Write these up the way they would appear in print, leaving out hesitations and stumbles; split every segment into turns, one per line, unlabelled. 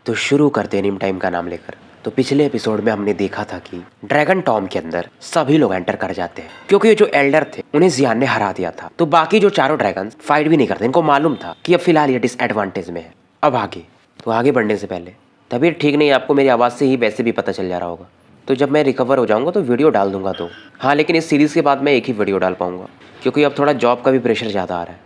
तो शुरू करते हैं निम टाइम का नाम लेकर। तो पिछले एपिसोड में हमने देखा था कि ड्रैगन टॉम के अंदर सभी लोग एंटर कर जाते हैं क्योंकि ये जो एल्डर थे उन्हें जियान ने हरा दिया था। तो बाकी जो चारों ड्रैगन फाइट भी नहीं करते, इनको मालूम था कि अब फिलहाल ये डिसएडवांटेज में है। अब आगे बढ़ने से पहले तबीयत ठीक नहीं है, आपको मेरी आवाज़ से ही वैसे भी पता चल जा रहा होगा। तो जब मैं रिकवर हो जाऊंगा तो वीडियो डाल दूंगा। तो हाँ, लेकिन इस सीरीज़ के बाद मैं एक ही वीडियो डाल पाऊंगा क्योंकि अब थोड़ा जॉब का भी प्रेशर ज़्यादा आ रहा है।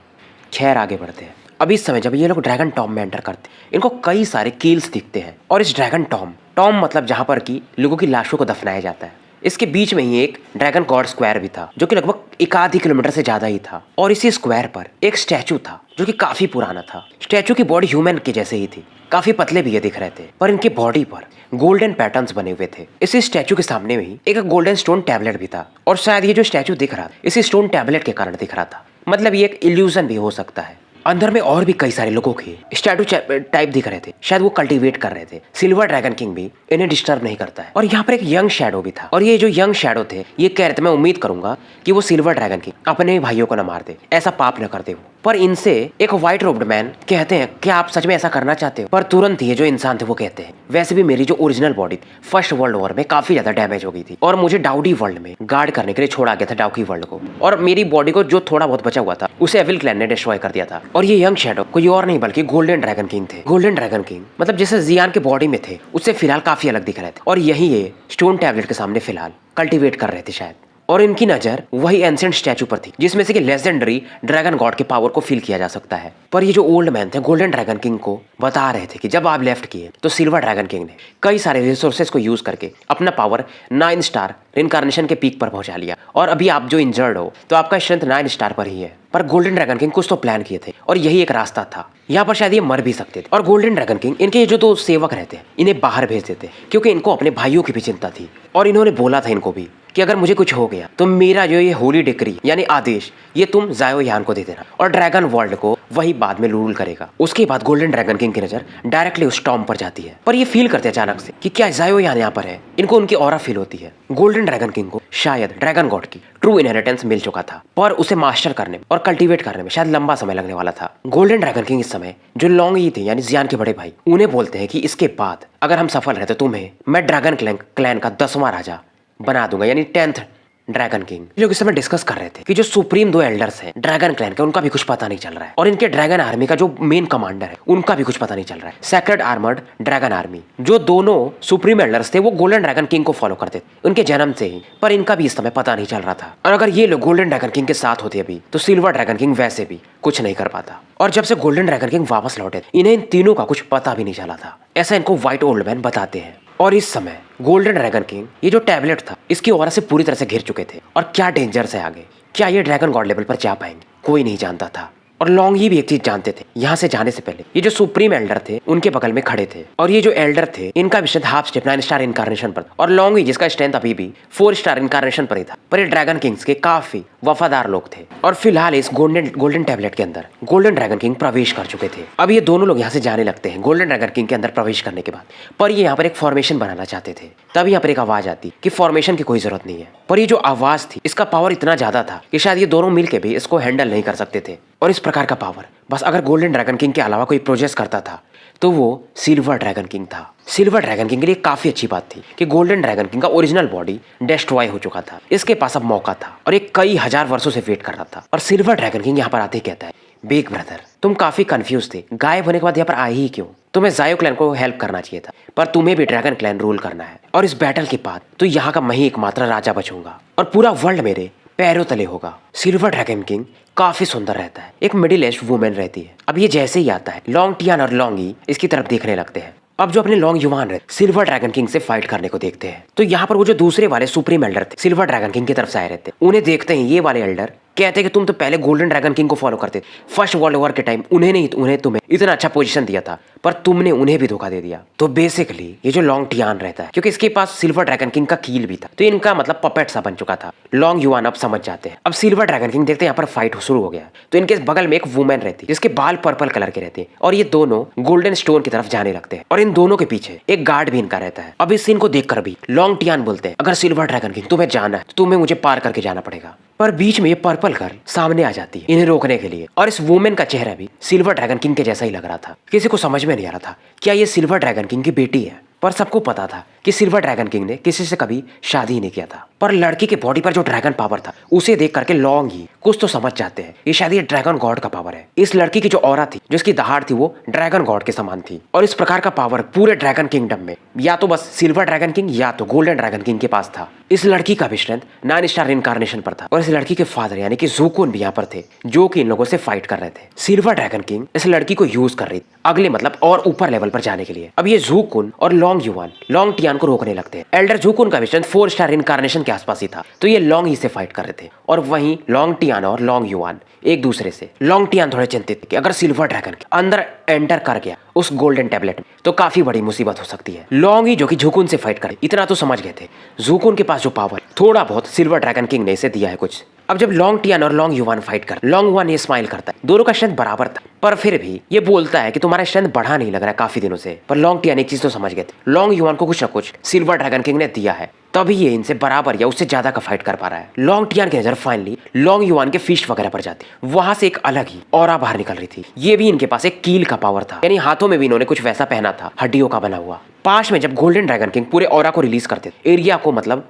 खैर आगे बढ़ते हैं। अब इस समय जब ये लोग ड्रैगन टॉम में एंटर करते हैं, इनको कई सारे कील्स दिखते हैं। और इस ड्रैगन टॉम मतलब जहाँ पर कि लोगों की लाशों को दफनाया जाता है, इसके बीच में ही एक ड्रैगन गॉड स्क्वायर भी था जो कि लगभग 1.5 किलोमीटर से ज्यादा ही था। और इसी स्क्वायर पर एक स्टैचू था जो कि काफी पुराना था। स्टैचू की बॉडी ह्यूमन के जैसे ही थी, काफी पतले भी ये दिख रहे थे, पर इनकी बॉडी पर गोल्डन पैटर्न्स बने हुए थे। इसी स्टैचू के सामने में ही एक गोल्डन स्टोन टैबलेट भी था, और शायद ये जो स्टैचू दिख रहा था इसी स्टोन टैबलेट के कारण दिख रहा था। मतलब ये एक इल्यूजन भी हो सकता है। अंदर में और भी कई सारे लोगों के स्टैटू टाइप दिख रहे थे, शायद वो कल्टीवेट कर रहे थे। सिल्वर ड्रैगन किंग भी इन्हें डिस्टर्ब नहीं करता है। और यहाँ पर एक यंग शैडो भी था, और ये जो यंग शैडो थे ये कह रहे थे, मैं उम्मीद करूंगा कि वो सिल्वर ड्रैगन किंग अपने भाइयों को न मार दे, ऐसा पाप न कर दे वो। पर इनसे एक व्हाइट रोब्ड मैन कहते हैं, क्या आप सच में ऐसा करना चाहते हो? पर तुरंत ये जो इंसान थे वो कहते हैं, वैसे भी मेरी जो original body first world war में काफी ज्यादा डैमेज हो गई थी और मुझे डाउडी वर्ल्ड में गार्ड करने के लिए छोड़ा गया था, डाउकी वर्ल्ड को। और मेरी बॉडी को जो थोड़ा बहुत बचा हुआ था उसे एविल क्लैन ने डिस्ट्रॉय कर दिया था। और ये यंग शैडो कोई और नहीं बल्कि गोल्डन ड्रैगन किंग थे। गोल्डन ड्रैगन किंग मतलब जैसे जियान के बॉडी में थे उससे फिलहाल काफी अलग दिख रहे थे। और यही ये स्टोन टैबलेट के सामने फिलहाल कल्टीवेट कर रहे थे शायद। और इनकी नजर वही एंशिएंट स्टैचू पर थी जिसमें से कि लेजेंडरी ड्रैगन गॉड के पावर को फील किया जा सकता है। पर ये जो ओल्ड मैन थे गोल्डन ड्रैगन किंग को बता रहे थे कि जब आप लेफ्ट किए तो सिल्वर ड्रैगन किंग ने कई सारे रिसोर्सेज को यूज करके अपना पावर 9 स्टार इनकारनेशन के पीक पर पहुंचा लिया। और अभी आप जो इंजर्ड हो तो आपका स्ट्रेंथ 9 स्टार पर ही है। पर गोल्डन ड्रैगन किंग कुछ तो प्लान किए थे और यही एक रास्ता था। यहाँ पर शायद ये मर भी सकते थे। और गोल्डन ड्रैगन किंग इनके जो दो सेवक रहते हैं इन्हें बाहर भेज देते क्योंकि इनको अपने भाइयों की भी चिंता थी। और इन्होंने बोला था इनको भी कि अगर मुझे कुछ हो गया तो मेरा जो ये होली डिक्री यानी आदेश ये तुम जायो यान को दे देना, और ड्रैगन वर्ल्ड को वही बाद में रूल करेगा। उसके बाद गोल्डन ड्रैगन किंग की नजर डायरेक्टली उस टॉम पर जाती है। पर ये फील करते अचानक से कि क्या जायो यान यहाँ पर है। इनको उनकी ऑरा फील होती है। गोल्डन ड्रैगन किंग को शायद ड्रैगन गॉड की ट्रू इनहेरिटेंस मिल चुका था, पर उसे मास्टर करने और कल्टीवेट करने में शायद लंबा समय लगने वाला था। गोल्डन ड्रैगन किंग इस समय जो लॉन्ग ही थे यानी जियान के बड़े भाई, उन्हें बोलते हैं कि इसके बाद अगर हम सफल रहे तो तुम्हें मैं ड्रैगन क्लैन का 10वां राजा बना दूंगा, यानी 10th ड्रैगन किंग। लोग इस समय डिस्कस कर रहे थे कि जो सुप्रीम 2 एल्डर्स हैं ड्रैगन क्लैन के, उनका भी कुछ पता नहीं चल रहा है। और इनके ड्रैगन आर्मी का जो मेन कमांडर है उनका भी कुछ पता नहीं चल रहा है। सेक्रेड आर्मर्ड ड्रैगन आर्मी, जो दोनों सुप्रीम एल्डर्स थे वो गोल्डन ड्रैगन किंग को फॉलो करते थे उनके जन्म से ही, पर इनका भी इस समय पता नहीं चल रहा था। और अगर ये लोग गोल्डन ड्रैगन किंग के साथ होते अभी तो सिल्वर ड्रैगन किंग वैसे भी कुछ नहीं कर पाता। और जब से गोल्डन ड्रैगन किंग वापस लौटे इन्हें इन तीनों का कुछ पता भी नहीं चला था, ऐसा इनको व्हाइट ओल्ड मैन बताते हैं। और इस समय गोल्डन ड्रैगन किंग ये जो टैबलेट था इसकी ऑरा से पूरी तरह से घिर चुके थे। और क्या डेंजर से आगे, क्या ये ड्रैगन गॉड लेवल पर जा पाएंगे, कोई नहीं जानता था। और लॉन्ग ही भी एक चीज जानते थे, यहाँ से जाने से पहले ये जो सुप्रीम एल्डर थे उनके बगल में खड़े थे। और ये जो एल्डर थे इनका भी strength half step 9 star incarnation पर, और लॉन्ग ही जिसका स्ट्रेंथ अभी भी 4 स्टार इनकारनेशन पर ही था। पर ये ड्रैगन किंग्स के काफी वफादार लोग थे। और फिलहाल इस गोल्डन टैबलेट के अंदर गोल्डन ड्रैगन किंग प्रवेश कर चुके थे। अब ये दोनों लोग यहाँ से जाने लगते हैं गोल्डन ड्रैगन किंग के अंदर प्रवेश करने के बाद। पर ये यहाँ पर एक फॉर्मेशन बनाना चाहते थे। तब यहाँ पर एक आवाज आती कि फॉर्मेशन की कोई जरूरत नहीं है। पर ये जो आवाज थी इसका पावर इतना ज्यादा था कि शायद ये दोनों मिलकर भी इसको हैंडल नहीं कर सकते थे। और इस प्रकार का पावर बस अगर गोल्डन ड्रैगन किंग के अलावा कोई प्रोजेस करता था तो वो सिल्वर ड्रैगन किंग था। सिल्वर ड्रैगन किंग के लिए काफी अच्छी बात थी कि गोल्डन ड्रैगन किंग का ओरिजिनल बॉडी डिस्ट्रॉय हो चुका था। इसके पास अब मौका था और ये कई हजार वर्षों से वेट कर रहा था। और सिल्वर ड्रैगन किंग यहाँ पर आते ही कहता है, बिग ब्रदर तुम काफी कंफ्यूज थे, गायब होने के बाद यहाँ पर आए ही क्यों? तुम्हें जायो क्लैन को हेल्प करना चाहिए था, पर तुम्हें भी ड्रैगन क्लैन रूल करना है। और इस बैटल के बाद तो यहाँ का मैं ही एकमात्र राजा बचूंगा और पूरा वर्ल्ड मेरे पैरों तले होगा। सिल्वर ड्रैगन किंग काफी सुंदर रहता है, एक मिडिल एज वुमेन रहती है। अब ये जैसे ही आता है लॉन्ग टियान और लॉन्गी इसकी तरफ देखने लगते हैं। अब जो अपने लॉन्ग युवान रहते सिल्वर ड्रैगन किंग से फाइट करने को देखते हैं। तो यहाँ पर वो जो दूसरे वाले सुप्रीम एल्डर थे सिल्वर ड्रैगन किंग की तरफ से आए रहते, उन्हें देखते हैं ये वाले एल्डर कहते हैं कि तुम तो पहले गोल्डन ड्रैगन किंग को फॉलो करते थे, फर्स्ट वर्ल्ड वॉर के टाइम उन्हें तुम्हें इतना अच्छा पोजीशन दिया था, पर तुमने उन्हें भी धोखा दे दिया। तो बेसिकली ये जो लॉन्ग टियान रहता है क्योंकि इसके पास सिल्वर ड्रैगन किंग का कील भी था तो इनका मतलब पपेट सा बन चुका था। लॉन्ग युवान अब समझ जाते हैं। अब सिल्वर ड्रैगन किंग देखते हैं यहाँ पर फाइट शुरू हो गया तो इनके बगल में एक वुमेन रहती है जिसके बाल पर्पल कलर के रहते हैं और ये दोनों गोल्डन स्टोन की तरफ जाने लगते हैं। और इन दोनों के पीछे एक गार्ड भी इनका रहता है। अब इस सीन को देखकर भी लॉन्ग टियान बोलते हैं, अगर सिल्वर ड्रैगन किंग तुम्हें जाना है तो तुम्हें मुझे पार करके जाना पड़ेगा। पर बीच में ये पर्पल गर्ल सामने आ जाती है इन्हें रोकने के लिए। और इस वुमेन का चेहरा भी सिल्वर ड्रैगन किंग के जैसा ही लग रहा था। किसी को समझ में में नहीं आ रहा था क्या ये सिल्वर ड्रैगन किंग की बेटी है, पर सबको पता था कि सिल्वर ड्रैगन किंग ने किसी से कभी शादी ही नहीं किया था। पर लड़की के बॉडी पर जो ड्रैगन पावर था उसे देख करके लॉन्ग ही कुछ तो समझ जाते हैं ये शायद ये ड्रैगन गॉड का पावर है। इस लड़की की जो ऑरा थी, जो इसकी दहाड़ थी, वो ड्रैगन गॉड के समान थी और इस प्रकार का पावर पूरे ड्रैगन किंगडम में या तो बस सिल्वर ड्रैगन किंग या तो गोल्डन ड्रैगन किंग के पास था। इस लड़की का भी स्ट्रेंथ 9 स्टार इनकारनेशन पर था और इस लड़की के फादर यानी कि ज़ूकुन भी यहाँ पर थे जो कि इन लोगों से फाइट कर रहे थे। सिल्वर ड्रैगन किंग इस लड़की को यूज कर रही थी अगले मतलब और ऊपर लेवल पर जाने के लिए। अब ये ज़ूकुन और लॉन्ग युआन लॉन्ग टियान को रोकने लगते हैं। एल्डर ज़ूकुन का भी स्ट्रेंथ 4 स्टार इनकारनेशन के आसपास ही था तो ये लॉन्ग ही से फाइट कर रहे थे और वहीं लॉन्ग टियान और लॉन्ग युआन एक दूसरे से। लॉन्ग टियान थोड़े चिंतित थे कि अगर सिल्वर ड्रैगन के अंदर एंटर कर गया उस गोल्डन टैबलेट में तो काफी बड़ी मुसीबत हो सकती है। लॉन्ग ही जो कि ज़ूकुन से फाइट करे इतना तो समझ गए थे ज़ूकुन के पास जो पावर थोड़ा बहुत सिल्वर ड्रैगन किंग ने इसे दिया है कुछ। अब जब लॉन्ग टियान और लॉन्ग युआन फाइट कर लॉन्ग युआन ये स्माइल करता है। दोनों का स्ट्रेंथ बराबर था पर फिर भी ये बोलता है कि तुम्हारा स्ट्रेंथ बढ़ा नहीं लग रहा है काफी दिनों से। पर लॉन्ग टियान एक चीज तो समझ गए थे लॉन्ग युआन को कुछ ना कुछ सिल्वर ड्रैगन किंग ने दिया है तभी ये इनसे बराबर या उससे ज्यादा का फाइट कर पा रहा है। लॉन्ग टियान की नजर फाइनली लॉन्ग युआन के फिस्ट वगैरह पर जाती, वहां से एक अलग ही ऑरा बाहर निकल रही थी। ये भी इनके पास एक कील का पावर था यानी हाथों में भी इन्होंने कुछ वैसा पहना था हड्डियों का बना हुआ। पास में जब गोल्डन ड्रैगन किंग पूरे ऑरा को रिलीज करते थे, एरिया को मतलब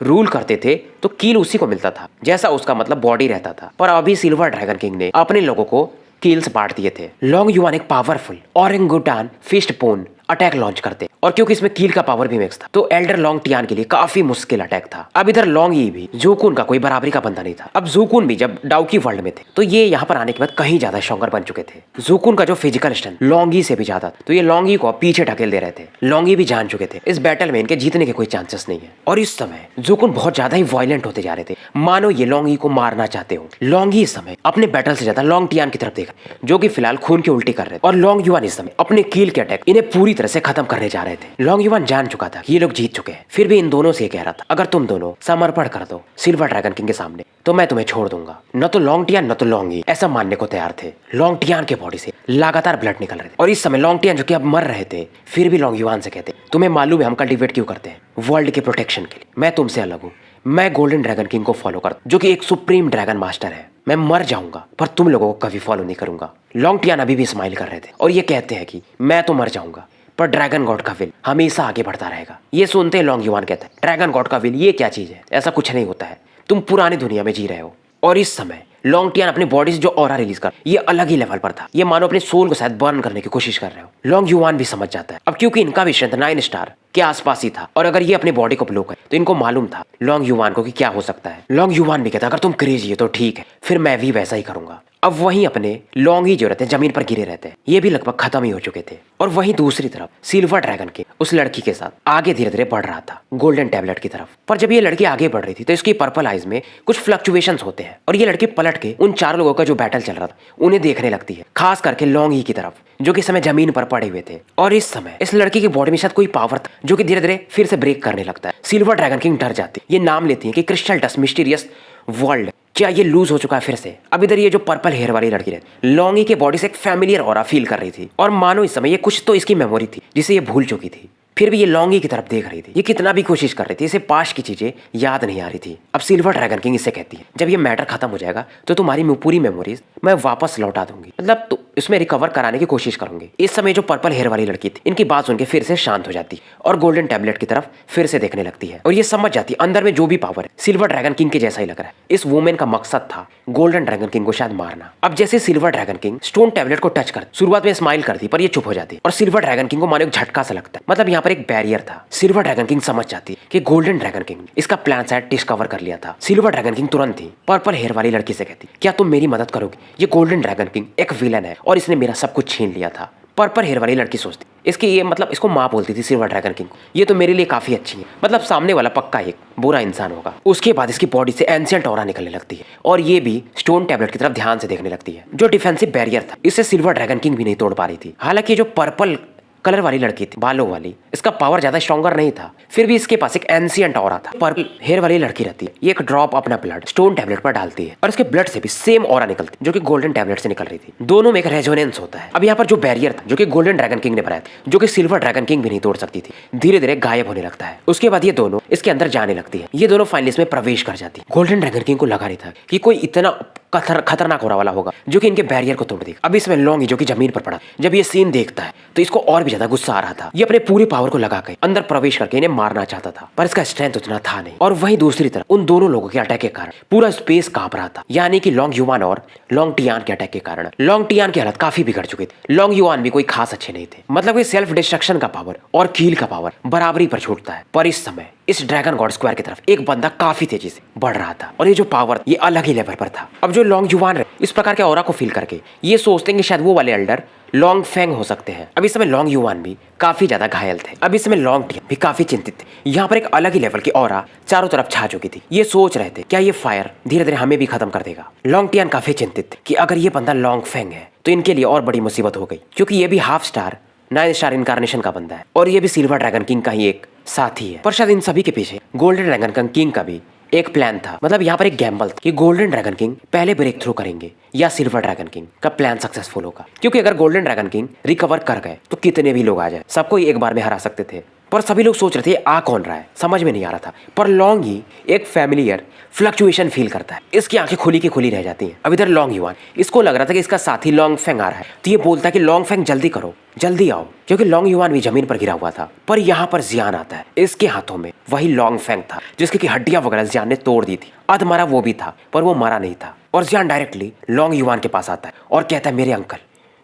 रूल करते थे, तो कील उसी को मिलता था जैसा उसका मतलब बॉडी रहता था। पर अभी सिल्वर ड्रैगन किंग ने अपने लोगों को कील्स बांट दिए थे। लॉन्ग युआन एक पावरफुल ओरेंगुटान फिस्ट पोन अटैक लॉन्च करते और क्योंकि इसमें कील का पावर भी मिक्स था तो एल्डर लॉन्ग टियान के लिए काफी मुश्किल अटैक था। अब इधर लॉन्ग ही भी ज़ूकुन का कोई बराबरी का बंदा नहीं था। अब ज़ूकुन भी जब डाउकी वर्ल्ड में थे तो ये यहाँ पर आने के बाद कहीं ज्यादा स्ट्रॉन्गर बन चुके थे। ज़ूकुन का जो फिजिकल स्ट्रेंथ लॉन्गी से भी ज्यादा तो ये लॉन्गी को पीछे ढकेल दे रहे थे। लॉन्गी भी जान चुके थे इस बैटल में इनके जीतने के कोई चांसेस नहीं है और इस समय ज़ूकुन बहुत ज्यादा ही वायलेंट होते जा रहे थे मानो ये लॉन्गी को मारना चाहते हो। लॉन्गी इस समय अपने बैटल से ज्यादा लॉन्ग टियान की तरफ देखा जो कि फिलहाल खून की उल्टी कर रहे थे और लॉन्ग युआन इस समय अपने कील के अटैक इन्हें पूरी तरह से खत्म करने जा रहे थे। लॉन्ग युआन जान चुका था कि ये लोग जीत चुके हैं फिर भी इन दोनों से कह रहा था अगर तुम दोनों समर्पण कर दो सिल्वर ड्रैगन किंग के सामने तो मैं तुम्हें छोड़ दूंगा। न तो लॉन्ग टियान न तो लॉन्गी ऐसा मानने को तैयार थे। लॉन्ग टियान के बॉडी से लगातार ब्लड निकल रहे थे और इस समय लॉन्ग टियान जो कि अब मर रहे थे फिर भी लॉन्ग युआन से कहते तुम्हें मालूम है हम कल्टिवेट क्यों करते हैं? वर्ल्ड के प्रोटेक्शन के लिए। मैं तुमसे अलग हूँ, मैं गोल्डन ड्रैगन किंग को फॉलो करता जो कि एक सुप्रीम ड्रैगन मास्टर है। मैं मर जाऊंगा पर तुम लोगों को कभी फॉलो नहीं करूंगा। लॉन्ग टियान अभी भी स्माइल कर रहे थे और ये कहते हैं कि मैं तो मर जाऊंगा पर ड्रैगन गॉड का विल हमेशा आगे बढ़ता रहेगा। ये सुनते लॉन्ग युआन कहता है ड्रैगन गॉड का विल ये क्या चीज है? ऐसा कुछ नहीं होता है, तुम पुरानी दुनिया में जी रहे हो। और इस समय लॉन्ग टियान अपनी बॉडी से जो ऑरा रिलीज कर ये अलग ही लेवल पर था। ये मानो अपने सोल को शायद बर्न करने की कोशिश कर रहे हो। लॉन्ग युआन भी समझ जाता है अब क्योंकि इनका भी स्ट्रेंथ 9 स्टार के आसपास ही था और अगर ये अपने बॉडी को ब्लो करे तो इनको मालूम था लॉन्ग युआन को कि क्या हो सकता है। लॉन्ग युआन भी कहता अगर तुम क्रेजी हो तो ठीक है फिर मैं भी वैसा ही करूंगा। अब वहीं अपने लॉन्ग ही जो रहते हैं जमीन पर गिरे रहते हैं ये भी लगभग खत्म ही हो चुके थे और वहीं दूसरी तरफ सिल्वर ड्रैगन के उस लड़की के साथ आगे धीरे धीरे बढ़ रहा था गोल्डन टैबलेट की तरफ। पर जब ये लड़की आगे बढ़ रही थी तो इसकी पर्पल आइज में कुछ फ्लक्चुएशंस होते हैं और ये लड़की पलट के उन 4 लोगों का जो बैटल चल रहा था उन्हें देखने लगती है, खास करके लॉन्ग ही की तरफ जो कि समय जमीन पर पड़े हुए थे। और इस समय इस लड़की की बॉडी में शायद कोई पावर था जो कि धीरे धीरे फिर से ब्रेक करने लगता है। सिल्वर ड्रैगन किंग डर जाती है, ये नाम लेती है कि क्रिस्टल डस्ट मिस्टीरियस वर्ल्ड क्या ये लूज हो चुका है फिर से। अब इधर ये जो पर्पल हेयर वाली लड़की रहती लॉन्गी के बॉडी से एक फैमिलियर ऑरा फील कर रही थी और मानो इस समय ये कुछ तो इसकी मेमोरी थी जिसे ये भूल चुकी थी। फिर भी ये लॉन्गी की तरफ देख रही थी। ये कितना भी कोशिश कर रही थी इसे पास की चीजें याद नहीं आ रही थी। अब सिल्वर ड्रैगन किंग इससे कहती है जब ये मैटर खत्म हो जाएगा तो तुम्हारी पूरी मेमोरीज मैं वापस लौटा दूंगी, मतलब तो इसमें रिकवर कराने की कोशिश करूंगी। इस समय जो पर्पल हेयर वाली लड़की थी इनकी बात सुन के फिर से शांत हो जाती और गोल्डन टैबलेट की तरफ फिर से देखने लगती है और ये समझ जाती है अंदर में जो भी पावर है सिल्वर ड्रैगन किंग के जैसा ही लग रहा है। इस वुमेन का मकसद था गोल्डन ड्रैगन किंग को शायद मारना। अब जैसे silver dragon king stone tablet को टच कर शुरुआत में स्माइल करती पर ये चुप हो जाती और सिल्वर ड्रैगन किंग को मानो एक झटका सा लगता है, मतलब यहाँ पर एक बैरियर था। सिल्वर ड्रैगन किंग समझ जाती कि गोल्डन ड्रैगन किंग इसका प्लान शायद डिस्कवर कर लिया था। सिल्वर ड्रैगन किंग तुरंत ही पर्पल हेयर वाली लड़की से कहती क्या तुम मेरी मदद करोगे? ये गोल्डन ड्रैगन किंग एक विलन है और इसने मेरा सब कुछ छीन लिया था। पर्पल हेयर वाली लड़की सोचती इसकी ये मतलब इसको माँ बोलती थी सिल्वर ड्रैगन किंग को, ये तो मेरे लिए काफी अच्छी है, मतलब सामने वाला पक्का एक बुरा इंसान होगा। उसके बाद इसकी बॉडी से एंशिएंट ऑरा निकलने लगती है और ये भी स्टोन टैबलेट की तरफ ध्यान से देखने लगती है। जो डिफेंसिव बैरियर था इससे सिल्वर ड्रैगन किंग भी नहीं तोड़ पा रही थी। हालांकि जो पर्पल कलर वाली लड़की थी बालों वाली इसका पावर ज्यादा स्ट्रॉन्गर नहीं था फिर भी इसके पास एक एंशिएंट ऑरा था। पर्पल हेयर वाली लड़की रहती है ये एक ड्रॉप अपना ब्लड स्टोन टैबलेट पर डालती है और इसके ब्लड से भी सेम ऑरा निकलती है जो कि गोल्डन टैबलेट से निकल रही थी। दोनों में एक रेजोनेंस होता है। अब यहाँ पर जो बैरियर था जो कि गोल्डन ड्रैगन किंग ने बनाया था जो कि सिल्वर ड्रैगन किंग भी नहीं तोड़ सकती थी धीरे धीरे गायब होने लगता है। उसके बाद ये दोनों इसके अंदर जाने लगती है। ये दोनों फाइनली इसमें प्रवेश कर जाती है। गोल्डन ड्रैगन किंग को लगा नहीं था कि कोई इतना खतरनाक हो रहा वाला होगा जो कि इनके बैरियर को तोड़ देगा। अब इसमें लॉन्ग जो कि जमीन पर पड़ा, जब ये सीन देखता है तो इसको और भी ज्यादा गुस्सा आ रहा था। ये अपने पूरी पावर को लगा के अंदर प्रवेश करके इन्हें मारना चाहता था, पर इसका स्ट्रेंथ उतना था नहीं। और वहीं दूसरी तरफ उन दोनों लोगों के अटैक के कारण पूरा स्पेस कांप रहा था, यानी कि लॉन्ग युवान और लॉन्ग टियान के अटैक के कारण लॉन्ग टियान की हालत काफी बिगड़ चुकी थी। लॉन्ग युवान भी कोई खास अच्छे नहीं थे, मतलब सेल्फ डिस्ट्रक्शन का पावर और कील का पावर बराबरी पर छूटता है। पर इस समय इस ड्रैगन गॉड स्क्वायर की तरफ एक बंदा काफी तेजी से बढ़ रहा था और ये जो पावर ये अलग ही लेवल पर था। अब जो लॉन्ग युवान है इस प्रकार के ऑरा को फील करके ये सोचते हैं कि शायद वो वाले एल्डर लॉन्ग फेंग हो सकते हैं। अब इस समय लॉन्ग युवान भी काफी ज्यादा घायल थे। अब इस समय लॉन्ग टियान भी काफी चिंतित थे। यहाँ पर एक अलग ही लेवल की ऑरा चारों तरफ छा चुकी थी। ये सोच रहे थे क्या ये फायर धीरे धीरे हमें भी खत्म कर देगा। लॉन्ग टियान काफी चिंतित थे कि अगर ये बंदा लॉन्ग फेंग है तो इनके लिए और बड़ी मुसीबत हो गई, क्योंकि ये भी हाफ स्टार 9 स्टार इनकारनेशन का बंदा है और ये भी सिल्वर ड्रैगन किंग का ही एक साथी है। पर शायद इन सभी के पीछे गोल्डन ड्रैगन किंग का भी एक प्लान था, मतलब यहाँ पर एक गैम्बल था कि गोल्डन ड्रैगन किंग पहले ब्रेक थ्रू करेंगे या सिल्वर ड्रैगन किंग का प्लान सक्सेसफुल होगा। क्योंकि अगर गोल्डन ड्रैगन किंग रिकवर कर गए तो कितने भी लोग आ जाए, सबको एक बार में हरा सकते थे। पर सभी लोग सोच रहे थे आ कौन रहा है, समझ में नहीं आ रहा था। पर लॉन्ग ही एक फैमिलियर फ्लक्चुएशन फील करता है, इसकी आंखें खुली की खुली रह जाती हैं। अब इधर लॉन्ग युवान इसको लग रहा था कि इसका साथी लॉन्ग फेंग आ रहा है, तो ये बोलता है कि लॉन्ग फेंग जल्दी करो, जल्दी आओ, क्योंकि लॉन्ग युवान भी जमीन पर गिरा हुआ था। पर यहाँ पर जियान आता है, इसके हाथों में वही लॉन्ग फेंग था जिसकी की हड्डियां वगैरह जियान ने तोड़ दी थी। अधमरा वो भी था पर वो मरा नहीं था। और जियान डायरेक्टली लॉन्ग युवान के पास आता है और कहता है मेरे अंकल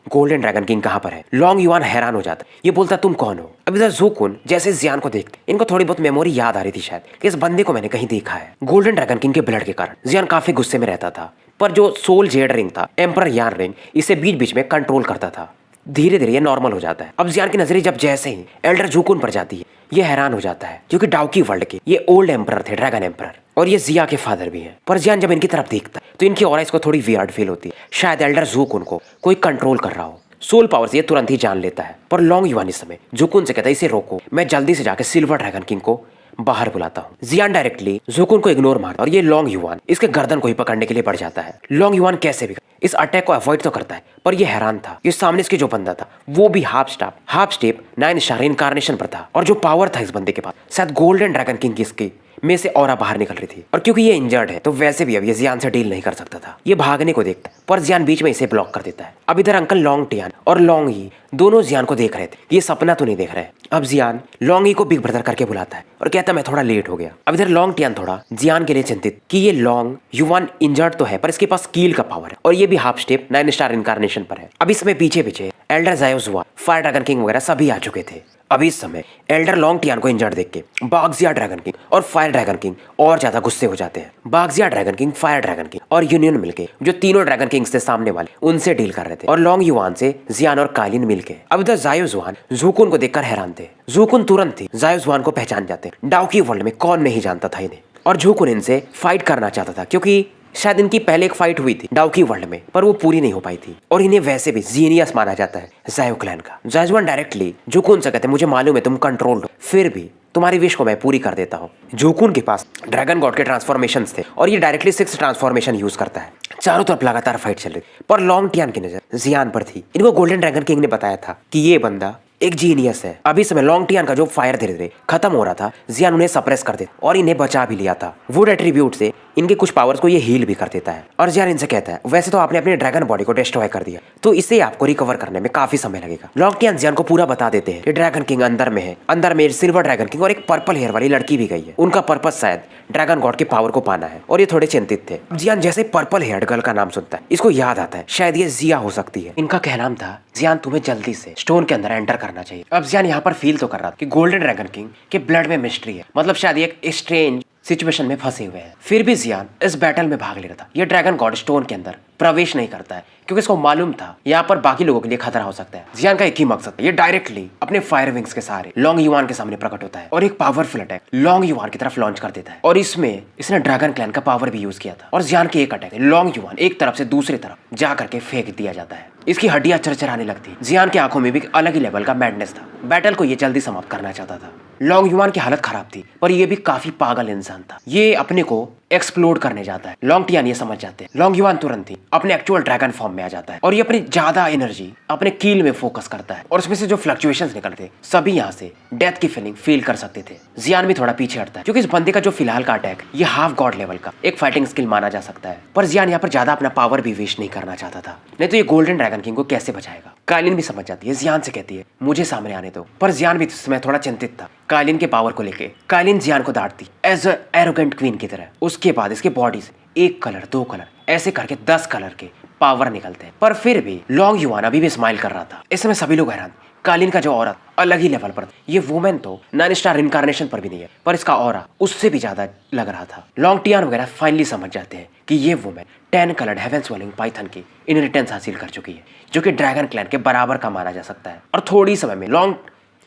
गोल्डन ड्रैगन किंग कहाँ पर है। लॉन्ग युवान हैरान हो जाता है, ये बोलता तुम कौन हो। अब इधर ज़ूकुन जैसे जियान को देखते इनको थोड़ी बहुत मेमोरी याद आ रही थी शायद कि इस बंदे को मैंने कहीं देखा है। गोल्डन ड्रैगन किंग के ब्लड के कारण जियान काफी गुस्से में रहता था, पर जो सोल जेड रिंग था एम्पर यान रिंग इसे बीच बीच में कंट्रोल करता था। धीरे धीरे ये नॉर्मल हो जाता है। अब जियान की नजरें जब जैसे ही एल्डर ज़ूकुन पर जाती है ये हैरान हो जाता है, क्योंकि डाउकी वर्ल्ड के ये ओल्ड एम्परर थे, ड्रैगन एम्परर, और ये जिया के फादर भी हैं। पर जियान जब इनकी तरफ देखता है तो इनकी ऑरा इसको थोड़ी वियर्ड फील होती है, शायद एल्डर ज़ूकुन को कोई कंट्रोल कर रहा हो। सोल पावर से ये तुरंत ही जान लेता है। पर लॉन्ग युवान इस समय ज़ूकुन से कहता है इसे रोको, मैं जल्दी से जाकर सिल्वर ड्रैगन किंग को बाहर बुलाता हूँ। जियान डायरेक्टली ज़ूकुन को इग्नोर मारता और ये लॉन्ग युवान इसके गर्दन को ही पकड़ने के लिए बढ़ जाता है। लॉन्ग युवान कैसे भी इस अटैक को अवॉइड तो करता है, पर ये हैरान था कि सामने इसके जो बंदा था वो भी हाफ स्टेप 9 स्टार इनकारनेशन पर था, और जो पावर था इस बंदे के पास शायद गोल्डन ड्रैगन किंग की इसकी में से ऑरा बाहर निकल रही थी। और क्योंकि ये इंजर्ड है तो वैसे भी अब ये जियान से डील नहीं कर सकता था। ये भागने को देखता है पर जियान बीच में इसे ब्लॉक कर देता है। अब इधर अंकल लॉन्ग टियान और लॉन्ग ही दोनों जियान को देख रहे थे, ये सपना तो नहीं देख रहे। अब जियान लॉन्ग ही को बिग ब्रदर करके बुलाता है और कहता है मैं थोड़ा लेट हो गया। अब इधर लॉन्ग टियान थोड़ा जियान के लिए चिंतित कि ये लॉन्ग युवान इंजर्ड तो है पर इसके पास कील का पावर है और ये भी हाफ स्टेप 9 स्टार इनकारनेशन पर है। अब इसमें पीछे पीछे एल्डर ज़ायोज़ुआ, फायर ड्रैगन किंग वगैरह सभी आ चुके थे। अभी इस समय एल्डर लॉन्ग टियान को इंजर्ड देख के बागजिया ड्रैगन किंग और फायर ड्रैगन किंग और ज्यादा गुस्से हो जाते हैं। बागजिया dragon king, fire dragon king और यूनियन मिलके जो तीनों ड्रैगन किंग्स थे सामने वाले उनसे डील कर रहे थे, और लॉन्ग युवान से जियान और कालिन मिलके। अब इधर ज़ायोज़ुआन ज़ूकुन को देखकर हैरान थे। ज़ूकुन तुरंत ही ज़ायोज़ुआन को पहचान जाते। डाउकी वर्ल्ड में कौन नहीं जानता था इन्हें, और ज़ूकुन इनसे फाइट करना चाहता था क्योंकि शायद इनकी पहले एक फाइट हुई थी डाउकी वर्ल्ड में, पर वो पूरी नहीं हो पाई थी, और इन्हें वैसे भी जीनियस माना जाता है ज़ायो क्लैन का। ज़ायोज़ुआन डायरेक्टली ज़ूकुन से कहते मुझे मालूम है तुम कंट्रोल्ड हो, फिर भी तुम्हारी विश को मैं पूरी कर देता हूँ। ज़ूकुन के पास ड्रैगन गॉड के ट्रांसफॉर्मेशंस थे और ये डायरेक्टली 6 ट्रांसफॉर्मेशन यूज करता है। चारों तरफ लगातार फाइट चल रही, पर लॉन्ग टियान की नजर जियान पर थी। इनको गोल्डन ड्रैगन किंग ने बताया था कि ये बंदा एक जीनियस है। अभी समय लॉन्ग टियान का जो फायर धीरे धीरे खत्म हो रहा था जियान उन्हें सप्रेस कर देता और इन्हें बचा भी लिया था। वुड एट्रीब्यूट से इनके कुछ पावर्स को ये हील भी कर देता है, और जियान इनसे कहता है वैसे तो आपने अपने ड्रैगन बॉडी को डिस्ट्रॉय कर दिया तो इसे आपको रिकवर करने में काफी समय लगेगा। लॉन्ग टियान जियान को पूरा बता देते हैं कि ड्रैगन किंग अंदर में है, अंदर में सिल्वर ड्रैगन किंग और एक पर्पल हेयर वाली लड़की भी गई है। उनका पर्पस शायद ड्रैगन गॉड के पावर को पाना है, और ये थोड़े चिंतित थे। जियान जैसे पर्पल हेयर गर्ल का नाम सुनता है इसको याद आता है शायद ये जिया हो सकती है। इनका कहना था जियान तुम्हें जल्दी से स्टोन के अंदर एंटर करना चाहिए। अब जियान यहाँ पर फील तो कर रहा था कि गोल्डन ड्रैगन किंग के ब्लड में मिस्ट्री है, मतलब शायद ये एक स्ट्रेंज सिचुएशन में फंसे हुए हैं। फिर भी जियान इस बैटल में भाग ले रहा था। ये ड्रैगन गॉड स्टोन के अंदर प्रवेश नहीं करता है क्योंकि इसको मालूम था यहाँ पर बाकी लोगों के लिए खतरा हो सकता है। जियान का एक ही मकसद है, ये डायरेक्टली अपने फायर विंग्स के सहारे लॉन्ग युवान के सामने प्रकट होता है और एक पावरफुल अटैक लॉन्ग युवान की तरफ लॉन्च कर देता है, और इसमें इसने ड्रैगन क्लैन का पावर भी यूज किया था। और जियान के एक अटैक लॉन्ग युवान एक तरफ से दूसरी तरफ जा करके फेंक दिया जाता है। इसकी हड्डियां चरचराने लगती। जियान की आंखों में भी अलग ही लेवल का मैडनेस था। बैटल को ये जल्दी समाप्त करना चाहता था। लॉन्ग युवान की हालत खराब थी पर ये भी काफी पागल इंसान था। ये अपने को एक्सप्लोड करने जाता है। लोंग टियान ये समझ जाते हैं। लोंग युआन तुरंत ही अपने एक्चुअल ड्रैगन फॉर्म में आ जाता है और ये अपनी ज्यादा एनर्जी अपने कील में फोकस करता है और उसमें से जो फ्लक्चुएशंस निकलते सभी यहाँ से डेथ की फीलिंग फील कर सकते थे। जियान भी थोड़ा पीछे हटता है क्योंकि इस बंदे का जो फिलहाल का अटैक ये हाफ गॉड लेवल का एक फाइटिंग स्किल माना जा सकता है, पर जियान यहाँ पर ज्यादा अपना पावर भी वेस्ट नहीं करना चाहता था, नहीं तो ये गोल्डन ड्रैगन किंग को कैसे बचाएगा। कालिन भी समझ जाती है, जियान से कहती है मुझे सामने आने दो, पर जियान भी इस समय थोड़ा चिंतित था कालिन के पावर को लेके। कालिन जियान को डांटती एज अ एरोगेंट क्वीन की तरह। उसके बाद इसके बॉडी से 1 कलर 2 कलर ऐसे करके 10 कलर के पावर निकलते हैं, पर फिर भी लोंग युआन अभी भी स्माइल कर रहा था। इस समय सभी लोग हैरान, कालिन का जो औरत अलग ही लेवल पर, ये वुमेन तो 9 स्टार इनकारनेशन पर भी नहीं है, पर इसका ऑरा उससे भी ज्यादा लग रहा था। लोंग टियान वगैरह फाइनली समझ जाते हैं कि ये women 10 coloured heaven swallowing python की इनहेरिटेंस हासिल कर चुकी है, जो कि ड्रैगन क्लैन के बराबर का माना जा सकता है। और थोड़ी समय में लोंग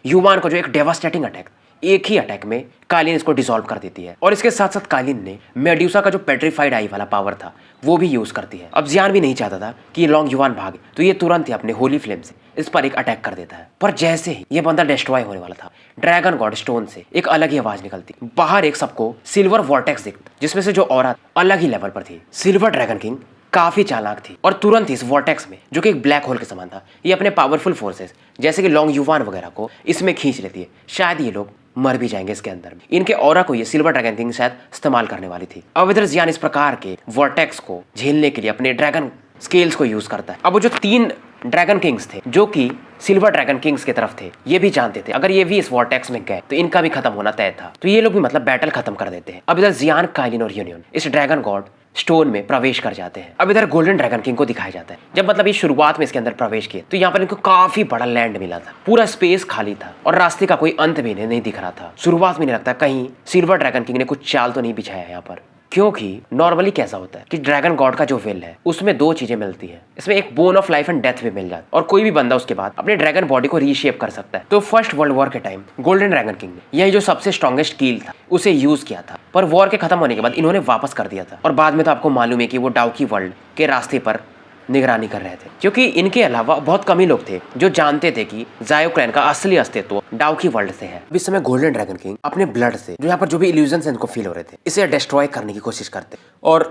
युआन को जो एक डेवास्टेटिंग अटैक, एक ही अटैक में कालिन इसको डिसॉल्व कर देती है। और इसके साथ साथ कालिन ने मेड्यूसा का जो पेट्रीफाइड आई वाला पावर था वो भी यूज करती है। अब जियान भी नहीं चाहता था कि ये लोंग युआन भागे, तो ये तुरंत ही अपने होली फ्लेम से इस पर एक अटैक कर देता है। पर जैसे ही ये बंदा डिस्ट्रॉय होने वाला था, ड्रैगन गॉड स्टोन से एक अलग ही आवाज निकलती। बाहर एक सबको सिल्वर वॉर्टेक्स दिखता, जिसमें से जो औरत अलग ही लेवल पर थी। सिल्वर ड्रैगन किंग काफी चालाक थी और तुरंत इस वॉर्टेक्स में, जो कि एक ब्लैक होल के समान था, ये अपने पावरफुल फोर्सेस जैसे कि लोंग युआन वगैरह को इसमें खींच लेती है। शायद ये लोग मर भी जाएंगे इसके अंदर। इनके ऑरा को ये सिल्वर ड्रैगन किंग शायद इस्तेमाल करने वाली थी। अब इधर जियान इस प्रकार के वॉर्टेक्स को झेलने के लिए अपने ड्रैगन स्केल्स को यूज करता है। अब वो जो 3 ड्रैगन किंग्स थे जो कि सिल्वर ड्रैगन किंग्स की तरफ थे, ये भी जानते थे अगर ये भी इस वॉर्टेक्स में गए तो इनका भी खत्म होना तय था, तो ये लोग भी मतलब बैटल खत्म कर देते हैं। अब इधर जियान, कालिन और यूनियन इस ड्रैगन गॉड स्टोन में प्रवेश कर जाते हैं। अब इधर गोल्डन ड्रैगन किंग को दिखाया जाता है। जब मतलब ये शुरुआत में इसके अंदर प्रवेश किए तो यहाँ पर इनको काफी बड़ा लैंड मिला था, पूरा स्पेस खाली था और रास्ते का कोई अंत भी इन्हें नहीं दिख रहा था। शुरुआत में नहीं लगता कहीं सिल्वर ड्रैगन किंग ने कुछ चाल तो नहीं बिछाया यहाँ पर, क्योंकि नॉर्मली कैसा होता है कि ड्रैगन गॉड का जो विल है उसमें 2 चीजें मिलती है। इसमें एक bone of life and death भी मिल जाती और कोई भी बंदा उसके बाद अपने ड्रैगन बॉडी को रीशेप कर सकता है। तो फर्स्ट वर्ल्ड वॉर के टाइम गोल्डन ड्रैगन किंग ने यही जो सबसे स्ट्रॉन्गेस्ट कील था उसे यूज किया था, पर वॉर के खत्म होने के बाद इन्होंने वापस कर दिया था। और बाद में तो आपको मालूम है कि वो डाउकी वर्ल्ड के रास्ते पर निगरानी कर रहे थे, क्योंकि इनके अलावा बहुत कम ही लोग थे जो जानते थे कि ज़ायो क्लैन का असली अस्तित्व डाउकी वर्ल्ड से है। इस समय गोल्डन ड्रैगन किंग अपने ब्लड से जो यहाँ पर जो भी इल्यूजन्स इनको फील हो रहे थे इसे डिस्ट्रॉय करने की कोशिश करते और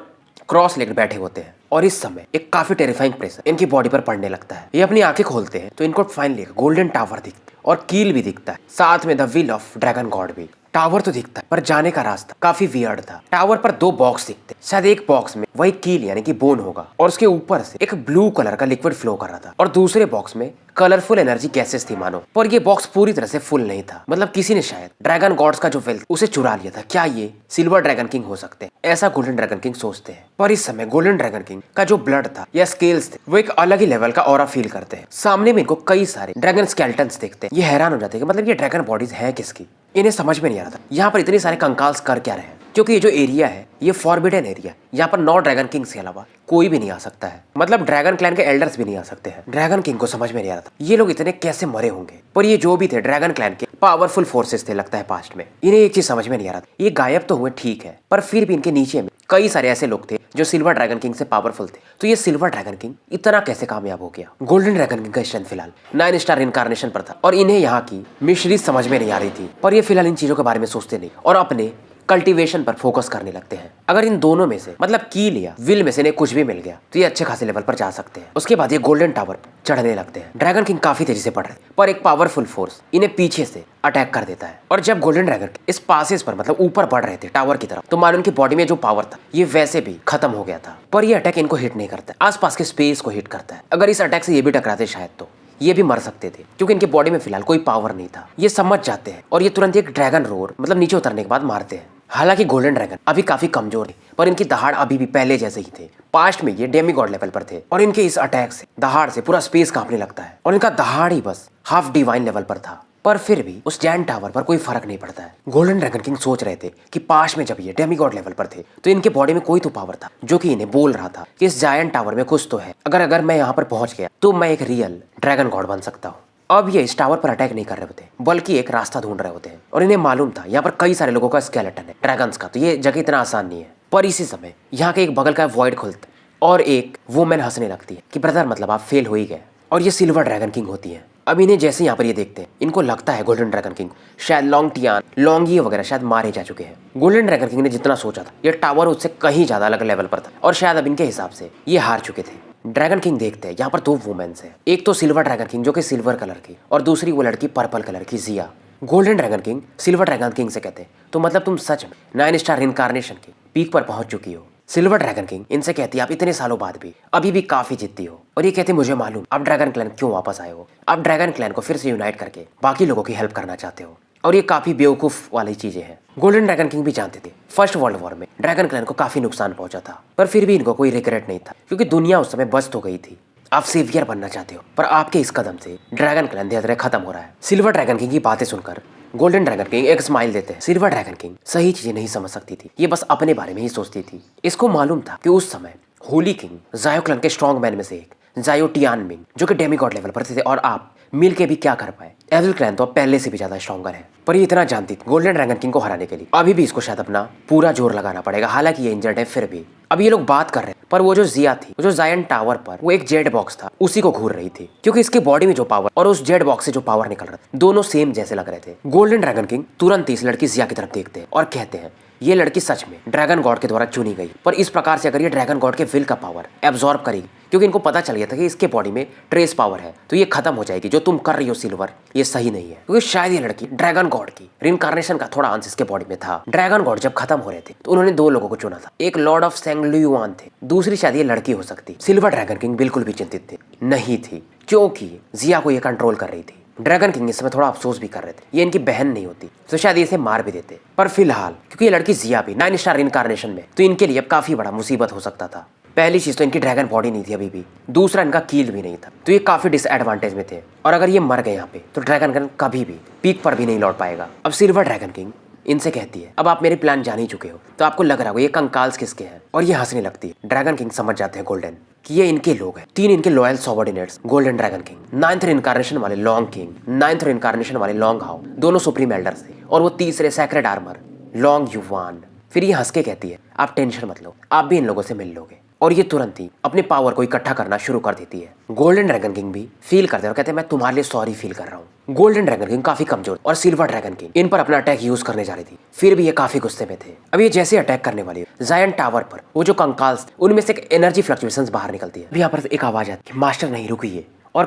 क्रॉस लेकर बैठे होते हैं। और इस समय एक काफी टेरिफाइंग प्रेशर इनकी बॉडी पर पड़ने लगता है। ये अपनी आंखें खोलते हैं तो इनको फाइनली गोल्डन टावर दिखता है और कील भी दिखता है, साथ में the will of dragon God भी। टावर तो दिखता है पर जाने का रास्ता काफी वियर्ड था। टावर पर 2 बॉक्स दिखते, शायद एक बॉक्स में वही कील यानी कि बोन होगा और उसके ऊपर से एक ब्लू कलर का लिक्विड फ्लो कर रहा था और दूसरे बॉक्स में कलरफुल एनर्जी गैसेस थी मानो। पर ये बॉक्स पूरी तरह से फुल नहीं था, मतलब किसी ने शायद ड्रैगन गॉड्स का जो वेल्थ उसे चुरा लिया था। क्या ये सिल्वर ड्रैगन किंग हो सकते हैं, ऐसा गोल्डन ड्रैगन किंग सोचते हैं। पर इस समय गोल्डन ड्रैगन किंग का जो ब्लड था या स्केल्स थे वो एक अलग ही लेवल का ऑरा फील करते हैं। सामने में इनको कई सारे ड्रैगन स्केलेटन्स देखते हैं। ये हैरान हो जाते हैं कि मतलब ये ड्रैगन बॉडीज है किसकी। इन्हें समझ में नहीं आ रहा था यहाँ पर इतने सारे कंकाल्स कर क्या रहे हैं, क्योंकि ये जो एरिया है ये फॉरबिडन एरिया, यहाँ पर 9 ड्रैगन किंग्स के अलावा कोई भी नहीं आ सकता है, मतलब ड्रैगन क्लैन के एल्डर्स भी नहीं आ सकते हैं। ड्रैगन किंग को समझ में नहीं आ रहा था ये लोग इतने कैसे मरे होंगे, पर ये जो भी थे ड्रैगन क्लैन के पावरफुल फोर्सेस थे लगता है पास्ट में। इन्हें एक चीज समझ में नहीं आ रहा था, ये गायब तो हुए ठीक है, पर फिर भी इनके नीचे में कई सारे ऐसे लोग थे जो सिल्वर ड्रैगन किंग से पावरफुल थे। तो ये सिल्वर ड्रैगन किंग इतना कैसे कामयाब हो गया। गोल्डन ड्रैगन किंग का स्ट्रेंथ फिलहाल 9 स्टार इनकारनेशन पर था और इन्हें यहाँ की मिशरी समझ में नहीं आ रही थी, पर ये फिलहाल इन चीजों के बारे में सोचते नहीं और अपने कल्टीवेशन पर फोकस करने लगते हैं। अगर इन दोनों में से मतलब कील या विल में से इन्हें कुछ भी मिल गया तो ये अच्छे खासे लेवल पर जा सकते हैं। उसके बाद ये गोल्डन टावर चढ़ने लगते हैं। ड्रैगन किंग काफी तेजी से बढ़ रहे पर एक पावरफुल फोर्स इन्हें पीछे से अटैक कर देता है और जब गोल्डन ड्रैगन इस पासेस पर मतलब ऊपर बढ़ रहे थे टावर की तरफ, तो मानो उनकी बॉडी में जो पावर था ये वैसे भी खत्म हो गया था। पर ये अटैक इनको हिट नहीं करता, आसपास के स्पेस को हिट करता है। अगर इस अटैक से ये भी टकराते शायद तो ये भी मर सकते थे, क्योंकि इनके बॉडी में फिलहाल कोई पावर नहीं था। ये समझ जाते हैं और ये तुरंत एक ड्रैगन रोर मतलब नीचे उतरने के बाद मारते हैं। हालांकि गोल्डन ड्रैगन अभी काफी कमजोर है, पर इनकी दहाड़ अभी भी पहले जैसे ही थे। पास्ट में ये डेमीगॉड लेवल पर थे और इनके इस अटैक से दहाड़ से पूरा स्पेस कांपने लगता है और इनका दहाड़ ही बस हाफ डिवाइन लेवल पर था। पर फिर भी उस जैंट टावर पर कोई फर्क नहीं पड़ता है। गोल्डन ड्रैगन किंग सोच रहे थे कि पास्ट में जब ये डेमीगॉड लेवल पर थे तो इनके बॉडी में कोई तो पावर था जो कि इन्हें बोल रहा था कि इस जायंट टावर में कुछ तो है। अगर मैं यहाँ पर पहुंच गया तो मैं एक रियल ड्रैगन गॉड बन सकता हूँ। अब ये इस टावर पर अटैक नहीं कर रहे होते बल्कि एक रास्ता ढूंढ रहे होते हैं और इन्हें मालूम था यहाँ पर कई सारे लोगों का स्केलेटन है ड्रैगन्स का, तो ये जगह इतना आसान नहीं है। पर इसी समय यहाँ के एक बगल का वॉइड खुलता और एक वुमेन हंसने लगती है कि ब्रदर मतलब आप फेल हो ही गए, और ये सिल्वर ड्रैगन किंग होती है। अब इन्हें जैसे यहाँ पर ये देखते हैं, इनको लगता है गोल्डन ड्रैगन किंग शायद लॉन्ग टियान, लॉन्गी वगैरह शायद मारे जा चुके हैं। गोल्डन ड्रैगन किंग ने जितना सोचा था ये टावर उससे कहीं ज्यादा अलग लेवल पर था और शायद अब इनके हिसाब से ये हार चुके थे। ड्रैगन किंग देखते हैं यहाँ पर दो वुमेन्स हैं, एक तो सिल्वर ड्रैगन किंग जो कि सिल्वर कलर की और दूसरी वो लड़की पर्पल कलर की जिया। Golden dragon king silver dragon king से कहते हैं तो मतलब तुम सच में 9 स्टार इनकारनेशन की पीक पर पहुंच चुकी हो। सिल्वर ड्रैगन किंग इनसे कहती है आप इतने सालों बाद भी अभी भी काफी जिद्दी हो और ये कहते मुझे मालूम आप ड्रैगन क्लैन क्यों वापस आए हो, आप ड्रैगन क्लैन को फिर से यूनाइट करके बाकी लोगों की हेल्प करना चाहते हो और ये काफी बेवकूफ वाली चीजें हैं। गोल्डन ड्रैगन किंग भी जानते थे फर्स्ट वर्ल्ड वॉर में ड्रैगन क्लैन को काफी नुकसान पहुंचा था, पर फिर भी इनको कोई रिग्रेट नहीं था क्योंकि दुनिया उस समय बस तो गई थी। आप सेवियर बनना चाहते हो पर आपके इस कदम से ड्रैगन क्लैन धीरे धीरे खत्म हो रहा है। सिल्वर ड्रैगन किंग की बातें सुनकर गोल्डन ड्रैगन किंग एक स्माइल देते हैं। सिल्वर ड्रैगन किंग सही चीजें नहीं समझ सकती थी, ये बस अपने बारे में ही सोचती थी। इसको मालूम था कि उस समय होली किंग जायो क्लैन के स्ट्रॉन्ग मैन में से एक जायो टियानमिंग जो कि डेमीगॉड लेवल पर थे और आप मिल के भी क्या कर पाए। एविल क्लैन तो पहले से भी ज्यादा स्ट्रॉन्गर है, पर ये इतना जानती थी गोल्डन ड्रैगन किंग को हराने के लिए अभी भी इसको शायद अपना पूरा जोर लगाना पड़ेगा। हालांकि ये इंजर्ड है फिर भी अब ये लोग बात कर रहे हैं, पर वो जो जिया थी वो जो जायंट टावर पर वो एक जेड बॉक्स था उसी को घूर रही थी क्योंकि इसकी बॉडी में जो पावर और उस जेड बॉक्स से जो पावर निकल रहा था दोनों सेम जैसे लग रहे थे। गोल्डन ड्रैगन किंग तुरंत इस लड़की जिया की तरफ देखते हैं और कहते हैं ये लड़की सच में ड्रैगन गॉड के द्वारा चुनी गई, पर इस प्रकार से अगर ये ड्रैगन गॉड के विल का पावर एब्जॉर्ब करेगी क्योंकि इनको पता चल गया था कि इसके बॉडी में ट्रेस पावर है तो ये खत्म हो जाएगी। जो तुम कर रही हो सिल्वर ये सही नहीं है क्योंकि शायद ये लड़की ड्रैगन गॉड की रिइंकार्नेशन का थोड़ा अंश इसके बॉडी में था। ड्रैगन गॉड जब खत्म हो रहे थे तो उन्होंने दो लोगों को चुना था, एक लॉर्ड ऑफ सेंगलुआन थे, दूसरी शायद ये लड़की हो सकती। सिल्वर ड्रैगन किंग बिल्कुल भी चिंतित थे नहीं थी क्योंकि जिया को ये कंट्रोल कर रही थी। ड्रैगन किंग इस समय थोड़ा अफसोस भी कर रहे थे, ये इनकी बहन नहीं होती तो शायद इसे मार भी देते, पर फिलहाल क्योंकि ये लड़की जिया भी 9 स्टार इनकारनेशन में तो इनके लिए अब काफी बड़ा मुसीबत हो सकता था। पहली चीज तो इनकी ड्रैगन बॉडी नहीं थी अभी भी, दूसरा इनका कील भी नहीं था तो ये काफी डिसएडवांटेज में थे और अगर ये मर गए यहाँ पे तो ड्रैगन गन कभी भी पीक पर भी नहीं लौट पाएगा। अब सिल्वर ड्रैगन किंग इनसे कहती है अब आप मेरे प्लान जान ही चुके हो तो आपको लग रहा होगा ये कंकाल्स किसके हैं और ये हंसने लगती है। ड्रैगन किंग समझ जाते हैं गोल्डन कि ये इनके लोग हैं, 3 इनके loyal subordinates golden dragon king, 9th incarnation वाले लॉन्ग किंग, 9th इनकारनेशन वाले लॉन्ग हाउ दोनों सुप्रीम एल्डर्स थे और वो तीसरे सैक्रेड आर्मर लॉन्ग युवान। फिर ये हंस के कहती है आप टेंशन मत लो आप भी इन लोगों से मिल लोगे और ये तुरंत ही अपने पावर को इकट्ठा करना शुरू कर देती है। गोल्डन ड्रैगन किंग भी फील करते हैं और कहते हैं मैं तुम्हारे लिए सॉरी फील कर रहा हूँ। गोल्डन ड्रैगन किंग काफी कमजोर और सिल्वर ड्रैगन किंग इन पर अपना अटैक यूज करने जा रही थी, फिर भी ये काफी गुस्से में थे। अब ये जैसे अटैक करने वाली है जायंट टावर पर वो जो कंकाल्स उनमें से एक एनर्जी फ्लक्चुएशंस बाहर निकलती है। यहाँ पर एक आवाज आती है मास्टर नहीं रुकिए और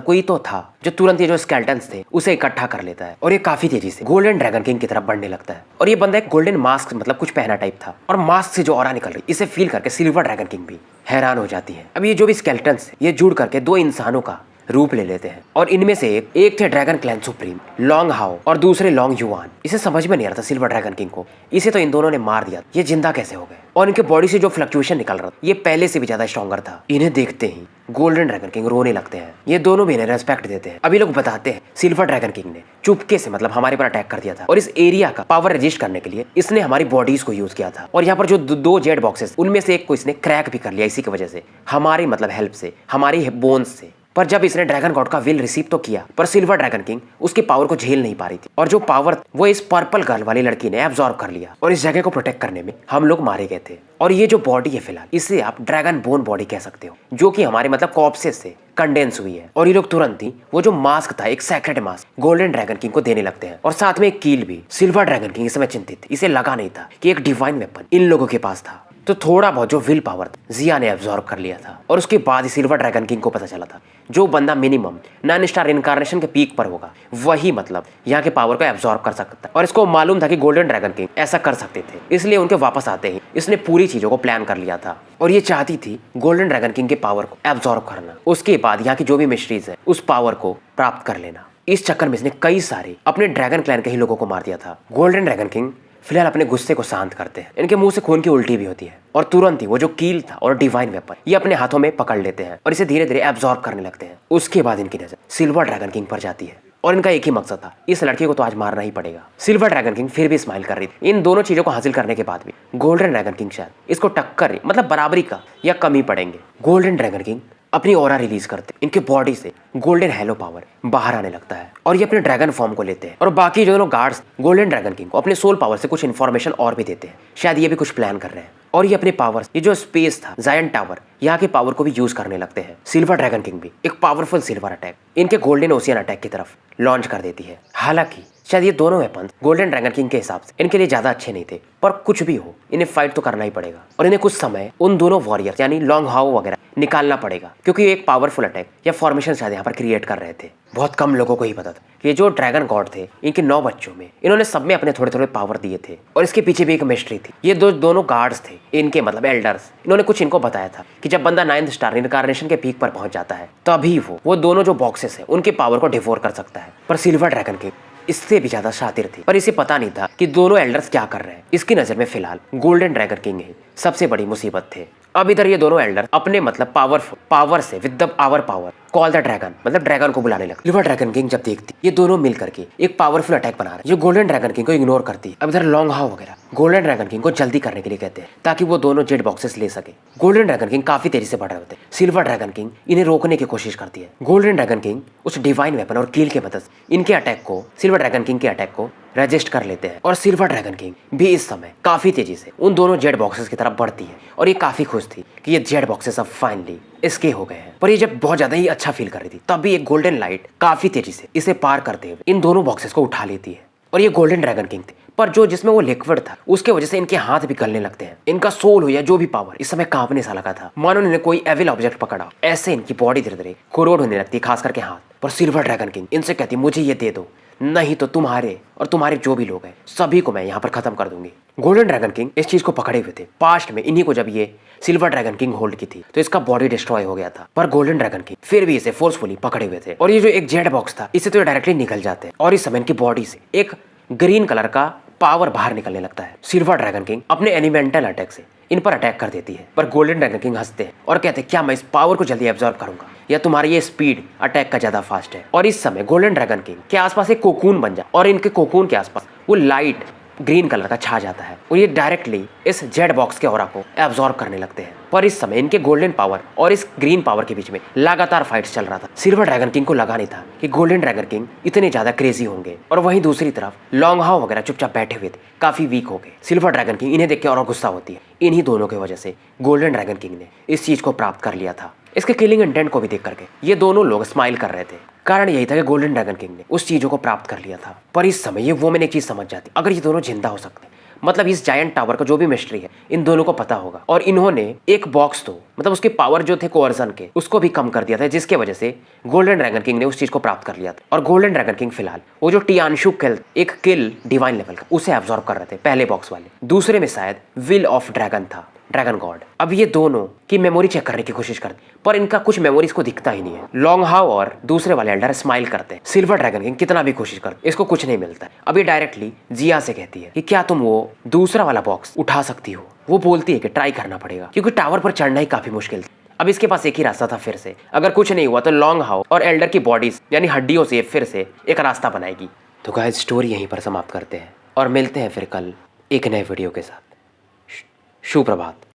कोई तो था जो तुरंत ये जो स्केलेटन्स थे उसे इकट्ठा कर लेता है और ये काफी तेजी से गोल्डन ड्रैगन किंग की तरफ बढ़ने लगता है और ये बंदा एक गोल्डन मास्क मतलब कुछ पहना टाइप था और मास्क से जो ऑरा निकल रही इसे फील करके सिल्वर ड्रैगन किंग भी हैरान हो जाती है। अब ये जो भी स्केलेटन्स है ये जुड़ करके 2 इंसानों का रूप ले लेते हैं और इनमें से एक थे dragon clan supreme long how और दूसरे लॉन्ग युवान। इसे समझ में नहीं आ रहा था सिल्वर ड्रैगन किंग को, इसे तो इन दोनों ने मार दिया, ये जिंदा कैसे हो गए और इनके बॉडी से जो फ्लक्चुएशन निकल रहा था ये पहले से भी ज्यादा स्ट्रॉन्गर था। इन्हें देखते ही गोल्डन ड्रैगन किंग रोने लगते हैं, ये दोनों भी इन्हें रेस्पेक्ट देते हैं। अभी लोग बताते हैं सिल्वर ड्रैगन किंग ने चुपके से मतलब हमारे पर अटैक कर दिया था और इस एरिया का पावर रजिस्ट करने के लिए इसने हमारी बॉडीज को यूज किया था और यहाँ पर जो 2 जेड बॉक्सेस उनमें से एक को इसने क्रैक भी कर लिया इसी की वजह से, हमारी मतलब हेल्प से, हमारी बोन्स से। पर जब इसने ड्रैगन गॉड का विल रिसीव तो किया पर सिल्वर ड्रैगन किंग उसकी पावर को झेल नहीं पा रही थी और जो पावर वो इस पर्पल गर्ल वाली लड़की ने एब्जॉर्ब कर लिया और इस जगह को प्रोटेक्ट करने में हम लोग मारे गए थे। और ये जो बॉडी है फिलहाल इसे आप ड्रैगन बोन बॉडी कह सकते हो जो कि हमारे मतलब कॉर्प्सेस से कंडेंस हुई है और ये लोग तुरंत ही वो जो मास्क था एक sacred mask golden dragon king को देने लगते हैं और साथ में एक कील भी। सिल्वर ड्रैगन किंग इस समय चिंतित, इसे लगा नहीं था कि एक डिवाइन वेपन इन लोगों के पास था तो थोड़ा बहुत जो विल पावर था जिया ने एब्जॉर्ब कर लिया था और उसके बाद ही सिल्वर ड्रैगन किंग को पता चला था जो बंदा मिनिमम 9 स्टार इनकारनेशन के पीक पर होगा वही मतलब यहाँ के पावर को एब्जॉर्ब कर सकता है और इसको मालूम था कि गोल्डन ड्रैगन किंग ऐसा कर सकते थे, इसलिए उनके वापस आते ही इसने पूरी चीजों को प्लान कर लिया था और ये चाहती थी गोल्डन ड्रैगन किंग के पावर को एब्जॉर्ब करना, उसके बाद यहाँ की जो भी मिस्ट्रीज है उस पावर को प्राप्त कर लेना। इस चक्कर में इसने कई सारे अपने ड्रैगन क्लैन के ही लोगों को मार दिया था। गोल्डन ड्रैगन किंग फिलहाल अपने गुस्से को शांत करते हैं, इनके मुंह से खून की उल्टी भी होती है और तुरंत ही वो जो कील था और डिवाइन वेपन ये अपने हाथों में पकड़ लेते हैं और इसे धीरे धीरे एब्जॉर्ब करने लगते हैं। उसके बाद इनकी नजर सिल्वर ड्रैगन किंग पर जाती है और इनका एक ही मकसद था इस लड़की को तो आज मारना ही पड़ेगा। सिल्वर ड्रैगन किंग फिर भी स्माइल कर रही थी। इन दोनों चीजों को हासिल करने के बाद भी गोल्डन ड्रैगन किंग शायद इसको टक्कर मतलब बराबरी का या कमी पड़ेंगे। गोल्डन ड्रैगन किंग अपनी ऑरा रिलीज करते, इनके बॉडी से गोल्डन हेलो पावर बाहर आने लगता है और ये अपने ड्रैगन फॉर्म को लेते हैं। और बाकी जो दोनों गार्ड्स गोल्डन ड्रैगन किंग को अपने सोल पावर से कुछ इन्फॉर्मेशन और भी देते हैं। शायद ये भी कुछ प्लान कर रहे हैं और ये अपने पावर, ये जो स्पेस था जायंट टावर, यहाँ के पावर को भी यूज करने लगते हैं। सिल्वर ड्रैगन किंग भी एक पावरफुल सिल्वर अटैक इनके गोल्डन ओशियन अटैक की तरफ लॉन्च कर देती है। हालांकि शायद ये दोनों वेपन गोल्डन ड्रैगन किंग के हिसाब से इनके लिए ज्यादा अच्छे नहीं थे, पर कुछ भी हो इन्हें फाइट तो करना ही पड़ेगा और इन्हें कुछ समय उन दोनों वॉरियर्स यानी लॉन्ग हाउ वगैरह निकालना पड़ेगा, क्योंकि ये एक पावरफुल अटैक या फॉर्मेशन शायद यहाँ पर क्रिएट कर रहे थे। बहुत कम लोगों को ही पता था कि ये जो ड्रैगन गॉड थे, इनके 9 बच्चों में इन्होंने सब में अपने थोड़े थोड़े पावर दिए थे और इसके पीछे भी एक मिस्ट्री थी। ये दोनों गार्ड्स थे, इनके मतलब एल्डर्स, इन्होंने कुछ इनको बताया था कि जब बंदा 9th स्टार इनकार्नेशन के पीक पर पहुंच जाता है तभी वो दोनों जो बॉक्सेस है उनके पावर को डिवोर कर सकता है। पर सिल्वर ड्रैगन किंग इससे भी ज्यादा शातिर थी, पर इसे पता नहीं था कि दोनों एल्डर्स क्या कर रहे हैं। इसकी नजर में फिलहाल गोल्डन ड्रैगन किंग ही सबसे बड़ी मुसीबत थे। अब इधर ये दोनों एल्डर अपने मतलब पावर से with the our power call the dragon, मतलब ड्रैगन को बुलाने लगे। सिल्वर ड्रैगन किंग जब देखती ये दोनों मिल करके एक पावरफुल अटैक बना रहे जो गोल्डन ड्रैगन किंग को इग्नोर करती है। अब इधर लॉन्ग हाउ वगैरह गोल्डन ड्रैगन किंग को जल्दी करने के लिए कहते हैं ताकि वो दोनों जेड बॉक्सेस ले सके। गोल्डन ड्रैगन किंग काफी तेजी से बढ़ रहे होते हैं। सिल्वर ड्रैगन किंग इन्हें रोकने की कोशिश करती है। गोल्डन ड्रैगन किंग उस डिवाइन वेपन और कील के मदद इनके अटैक को, सिल्वर ड्रैगन किंग के अटैक को रजिस्ट कर लेते हैं और सिल्वर ड्रैगन किंग भी इस समय काफी तेजी से उन दोनों जेड बॉक्सेस की तरफ बढ़ती है और ये काफी खुश थी कि ये जेड बॉक्सेस अब फाइनली इसके हो गए हैं। पर ये जब बहुत ज्यादा ही अच्छा फील कर रही थी तब भी एक गोल्डन लाइट काफी तेजी से इसे पार करते हुए इन दोनों बॉक्सेस को उठा लेती है और ये गोल्डन ड्रैगन किंग थे, पर जो जिसमें वो लिक्विड था उसके वजह से इनके हाथ भी गलने लगते हैं। इनका सोल हो या जो भी पावर इस समय कांपने सा लगा था, मानो इन्हें कोई एविल ऑब्जेक्ट पकड़ा। ऐसे इनकी बॉडी धीरे धीरे कोरोड होने लगती है, खास करके हाथ। पर सिल्वर ड्रैगन किंग इनसे कहती मुझे ये दे दो, नहीं तो तुम्हारे और तुम्हारे जो भी लोग हैं सभी को मैं यहाँ पर खत्म कर दूंगी। गोल्डन ड्रैगन किंग इस चीज को पकड़े हुए थे। पास्ट में इन्हीं को जब ये सिल्वर ड्रैगन किंग होल्ड की थी तो इसका बॉडी डिस्ट्रॉय हो गया था, पर गोल्डन ड्रैगन किंग फिर भी इसे फोर्सफुली पकड़े हुए थे। और ये जो एक जेड बॉक्स था इससे तो ये डायरेक्टली निकल जाते हैं और इस समय इनकी बॉडी से एक ग्रीन कलर का पावर बाहर निकलने लगता है। सिल्वर ड्रैगन किंग अपने एलिमेंटल अटैक से इन पर अटैक कर देती है, पर गोल्डन ड्रैगन किंग हंसते हैं और कहते हैं क्या मैं इस पावर को जल्दी एब्जॉर्ब करूंगा या तुम्हारी ये स्पीड अटैक का ज्यादा फास्ट है। और इस समय गोल्डन ड्रैगन किंग के आसपास एक कोकून बन जाए और इनके कोकून के आसपास वो लाइट ग्रीन कलर का छा जाता है और ये डायरेक्टली इस जेड बॉक्स के ऑरा को एब्जॉर्ब करने लगते हैं। पर इस समय इनके गोल्डन पावर और इस ग्रीन पावर के बीच में लगातार फाइट्स चल रहा था। सिल्वर ड्रैगन किंग को लगा नहीं था कि गोल्डन ड्रैगन किंग इतने ज्यादा क्रेजी होंगे और वहीं दूसरी तरफ लॉन्ग हाउ वगैरह चुपचाप बैठे हुए थे, काफी वीक हो गए। सिल्वर ड्रैगन किंग इन्हें देख के और गुस्सा होती है। इन्हीं दोनों की वजह से गोल्डन ड्रैगन किंग ने इस चीज को प्राप्त कर लिया था। इसके किलिंग इंटेंट को भी देख करके ये दोनों लोग स्माइल कर रहे थे। कारण यही था कि गोल्डन ड्रैगन किंग ने उस चीजों को प्राप्त कर लिया था। पर इस समय ये वोमेन एक चीज समझ जाती, अगर ये दोनों जिंदा हो सकते मतलब इस जायंट टावर का जो भी मिस्ट्री है इन दोनों को पता होगा। और इन्होंने एक बॉक्स तो मतलब उसके पावर जो थे कोअर्जन के उसको भी कम कर दिया था, जिसके वजह से गोल्डन ड्रैगन किंग ने उस चीज को प्राप्त कर लिया था। और गोल्डन ड्रैगन किंग फिलहाल वो जो टियानशु किल एक किल डिवाइन लेवल का उसे एब्जॉर्ब कर रहे थे पहले बॉक्स वाले, दूसरे में शायद विल ऑफ ड्रैगन था, ड्रैगन गॉड। अब ये दोनों की मेमोरी चेक करने की कोशिश करते पर इनका कुछ मेमोरीज को दिखता ही नहीं है। लॉन्ग हाउ और दूसरे वाले एल्डर स्माइल करते हैं। सिल्वर ड्रैगन किंग कितना भी कोशिश करते इसको कुछ नहीं मिलता है। अब ये डायरेक्टली जिया से कहती है कि क्या तुम वो दूसरा वाला बॉक्स उठा सकती हो। वो बोलती है कि ट्राई करना पड़ेगा क्योंकि टावर पर चढ़ना ही काफी मुश्किल था। अब इसके पास एक ही रास्ता था, फिर से अगर कुछ नहीं हुआ तो लॉन्ग हाउ और एल्डर की बॉडीज यानी हड्डियों से फिर से एक रास्ता बनाएगी। तो गाइस स्टोरी यहीं पर समाप्त करते हैं और मिलते हैं फिर कल एक नए वीडियो के साथ। शुभ प्रभात।